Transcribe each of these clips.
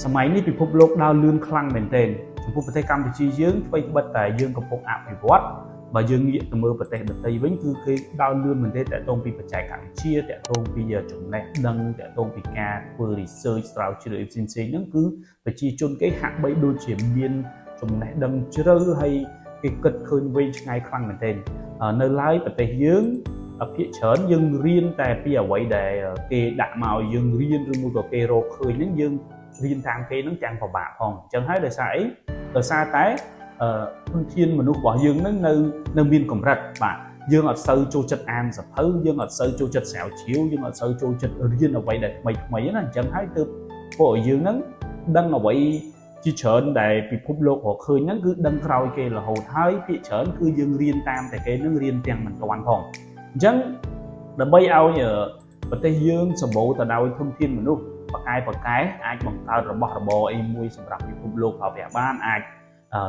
សម័យនេះពិភពលោកដើរលឿនខ្លាំងមែនទែនចំពោះប្រទេសកម្ពុជាយើងអ្វីត្បិតតែយើងកំពុងអភិវឌ្ឍបើយើងងាកទៅមើលប្រទេសដទៃវិញគឺគេដើរលឿនមែនទែនតាក់ទងពីបច្ចេកវិទ្យាតាក់ទងពីចំណេះដឹងតាក់ទងពីការធ្វើ research ស្រាវជ្រាវផ្សេងៗហ្នឹងគឺប្រជាជនគេហាក់បីដូចជាមានចំណេះដឹងជ្រៅហើយគេគិតឃើញវែងឆ្ងាយខ្លាំងមែនទែននៅឡើយប្រទេសយើងភាគច្រើនយើងរៀនតែពីអ្វីដែលគេដាក់មកយើងរៀនឬមួយក៏គេរកឃើញហ្នឹងយើងរៀនតាមគេហ្នឹងទាំងពិបាកផងអញ្ចឹងហើយដោយសារអីដោយសារតែធនធានមនុស្សរបស់យើងហ្នឹងនៅមានកម្រិតបាទយើងអត់សូវចូលចិត្តអានសភៅយើងអត់សូវចូលចិត្តស្រាវជ្រាវយើងអត់សូវចូលចិត្តរៀនអ្វីដែលថ្មីណាអញ្ចឹងហើយទើបពួកយើងហ្នឹងដឹងអ្វីជាច្រើនដែលពិភពលោករកឃើញហ្នឹងគឺដឹងក្រោយគេរហូតហើយភាគច្រើនគឺយើងរៀនតាមតែគេហ្នឹងរៀនទាំងមិនទាន់ផងអញ្ចឹងដើម្បីឲ្យប្រទេសយើងសម្បូរទៅដោយធនធានមនុស្សបកកែអាចបង្កើតរបស់របរអីមួយសម្រាប់ពិភពលោកប្រើប្រាស់បានអាច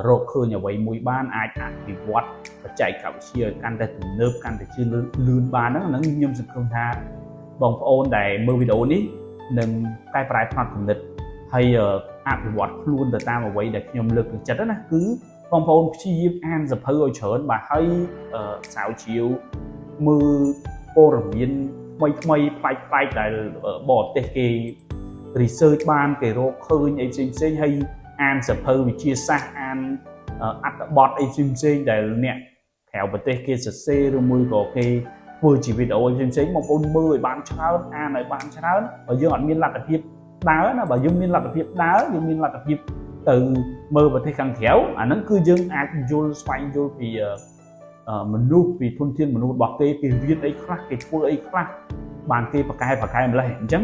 រកឃើញអ្វីមួយបានអាចអភិវឌ្ឍបច្ចេកវិទ្យាកាន់តែទំនើបកាន់តែជឿនលឿនបានហ្នឹងខ្ញុំសង្ឃឹមថាបងប្អូនដែលមើលវីដេអូនេះនឹងកែប្រែផ្នត់គំនិតហើយអភិវឌ្ឍខ្លួនទៅតាមអ្វីដែលខ្ញុំលើកទឹកចិត្តណាគឺបងប្អូនព្យាយាមអានសភៅឲ្យច្រើនបាទហើយស្រាវជ្រាវមើលព័ត៌មានថ្មីប្លែកដែលបរទេសគេ research បានគេរកឃើញអីផ្សេងហើយអានសភៅវិទ្យាសាស្ត្រអានអត្ថបទអីផ្សេងដែលអ្នកក្រៅប្រទេសគេសរសេរឬមួយក៏គេធ្វើជាវីដេអូផ្សេងបងប្អូនមើលឲ្យបានច្រើនអានឲ្យបានច្រើនបើយើងអត់មានលទ្ធភាពដើរណាបើយើងមានលទ្ធភាពដើរយើងមានលទ្ធភាពទៅមើលប្រទេសខាងក្រៅអាហ្នឹងគឺយើងអាចយល់ស្វែងយល់ពីមនុស្សពីធនធានមនុស្សរបស់គេរៀនអីខ្លះគេធ្វើអីខ្លះបានគេប្រកែម្លេះអញ្ចឹង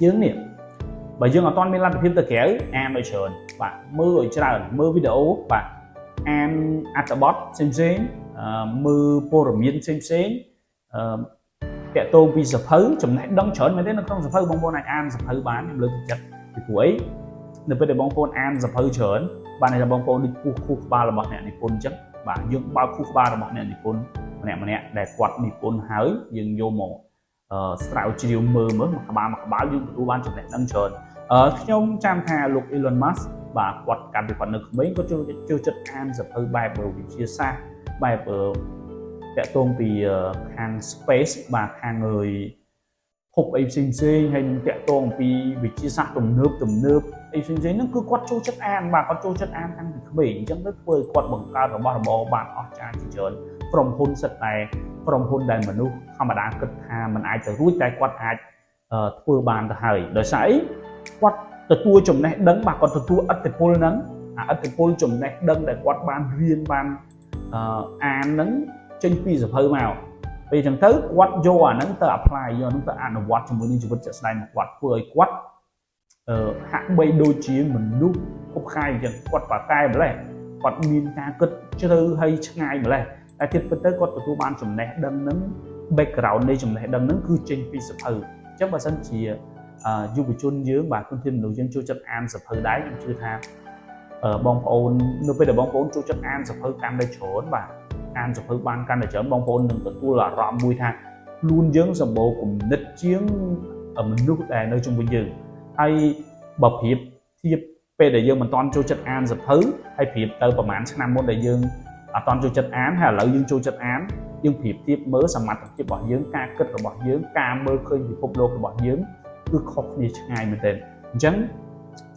យើងនេះបើយើងអត់ទាន់មានលទ្ធភាពទៅក្រៅអានឲ្យច្រើនបាទមើលឲ្យច្រើនមើលវីដេអូបាទអានអត្ថបទផ្សេងមើលព័ត៌មានផ្សេងតាក់ទងពីសភៅចំណេះដឹងច្រើនមែនទេនៅក្នុងសភៅបងប្អូនអាចអានសភៅបានខ្ញុំលើកទឹកចិត្តពីព្រោះអីនៅពេលដែលបងប្អូនអានសភៅច្រើនបានន័យថាបងប្អូនដូចគូសក្បាលរបស់អ្នកនិពន្ធអញ្ចឹងបាទយើងបើកគូសក្បាលរបស់អ្នកនិពន្ធម្នាក់ដែលគាត់និពន្ធហើយយើងយកមកស្រាវជ្រាវមើលមួយក្បាលយើងទទួលបានចំណេះដឹងច្រើនខ្ញុំចាំថាលោក Elon Musk បាទគាត់កាលពីគាត់នៅក្មេងគាត់ចូលចិត្តអានសភៅបែបវិទ្យាសាស្ត្របែបតាក់ទងពីខាង space បាទខាងភពអីផ្សេងហើយនឹងតាក់ទងពីវិទ្យាសាស្ត្រទំនើបអីផ្សេងហ្នឹងគឺគាត់ចូលចិត្តអានបាទគាត់ចូលចិត្តអានតាំងពីក្មេងអញ្ចឹងទៅធ្វើឲ្យគាត់បង្កើតរបស់របរបានអស្ចារ្យជាច្រើនក្រុមហ៊ុនសិតតែក្រុមហ៊ុនដែលមនុស្សធម្មតាគិតថាมันអាចទៅរួចតែគាត់អាចធ្វើបានទៅហើយដោយសារអីគាត់ទទួលចំណេះដឹងបាទគាត់ទទួលឥទ្ធិពលហ្នឹងឥទ្ធិពលចំណេះដឹងដែលគាត់បានរៀនបានអានហ្នឹងចេញពីសភៅមកពេលអញ្ចឹងទៅគាត់យកអាហ្នឹងទៅ apply យកហ្នឹងទៅអនុវត្តជាមួយនឹងជីវិតជាក់ស្ដែងរបស់គាត់ធ្វើឲ្យគាត់ហាក់បីដូចជាមនុស្សគ្រប់ខែអញ្ចឹងគាត់ប្រកែម្លេះគាត់មានការគិតជ្រៅហើយឆ្ងាយម្លេះតែទៀតទៅគាត់ទទួលបានចំណេះដឹងហ្នឹង background នៃចំណេះដឹងហ្នឹងគឺចេញពីសភៅអញ្ចឹងបើសិនជាយុវជនយើងបាទធនធានមនុស្សយើងចូលចិត្តអានសភៅដែរខ្ញុំជឿថាបងប្អូននៅពេលដែលបងប្អូនចូលចិត្តអានសភៅកាន់តែច្រើនបាទអានសភៅបានកាន់តែច្រើនបងប្អូននឹងទទួលអារម្មណ៍មួយថាខ្លួនយើងសម្បូរគំនិតជាងមនុស្សដែលនៅជុំវិញយើងហើយបើប្រៀបធៀបពេលដែលយើងមិនទាន់ចូលចិត្តអានសភៅហើយប្រៀបទៅប្រហែលឆ្នាំមុនដែលយើងអត់ទាន់ចូលចិត្តអានហើយឥឡូវយើងចូលចិត្តអានយើងប្រៀបធៀបមើលសមត្ថភាពរបស់យើងការគិតរបស់យើងការមើលឃើញពិភពលោករបស់យើងគឺខុសគ្នាឆ្ងាយមែនទែនអញ្ចឹង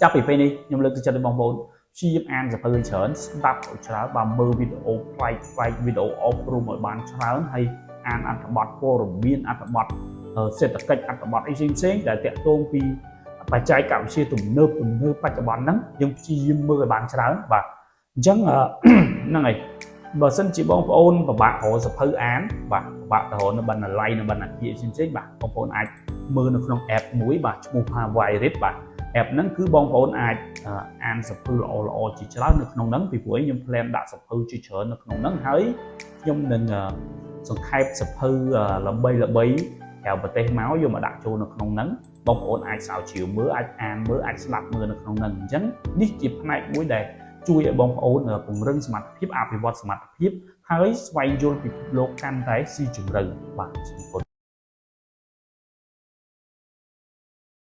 ចាប់ពីពេលនេះខ្ញុំលើកទឹកចិត្តដល់បងប្អូនព្យាយាមអានសភៅច្រើនស្ដាប់ឲ្យច្រើនបើមើលវីដេអូប្លែកវីដេអូអប់រំឲ្យបានច្រើនហើយអានអត្ថបទព័ត៌មានអត្ថបទសេដ្ឋកិច្ចអត្ថបទអីផ្សេងដែលតាក់ទងពីបច្ចេកវិទ្យាទំនើបបច្ចុប្បន្នហ្នឹងយើងព្យាយាមមើលឲ្យបានច្រើនបាទអញ្ចឹងហ្នឹងហើយបើសិនជាបងប្អូនពិបាករកសភៅអានបាទពិបាកទៅរកនៅបណ្ណាល័យនៅបណ្ណាគារផ្សេងបាទបងប្អូនអាចមើលនៅក្នុង app មួយបាទឈ្មោះថា Virus បាទ app ហ្នឹងគឺបងប្អូនអាចអានសភៅល្អជាច្រើននៅក្នុងហ្នឹងពីព្រោះខ្ញុំ plan ដាក់សភៅជាច្រើននៅក្នុងហ្នឹងហើយខ្ញុំនឹងសង្ខេបសភៅល្បីក្រៅប្រទេសមកយកមកដាក់ចូលនៅក្នុងហ្នឹងបងប្អូនអាចស្រាវជ្រាវមើលអាចអានមើលអាចស្ដាប់មើលនៅក្នុងហ្នឹងអញ្ចឹងនេះជាផ្នែកមួយដែលជួយឲ្យបងប្អូនពង្រឹងសមត្ថភាពអភិវឌ្ឍសមត្ថភាពហើយស្វែងយល់ពិភពលោកកាន់តែស៊ីជម្រៅបាទសូមអរគុណ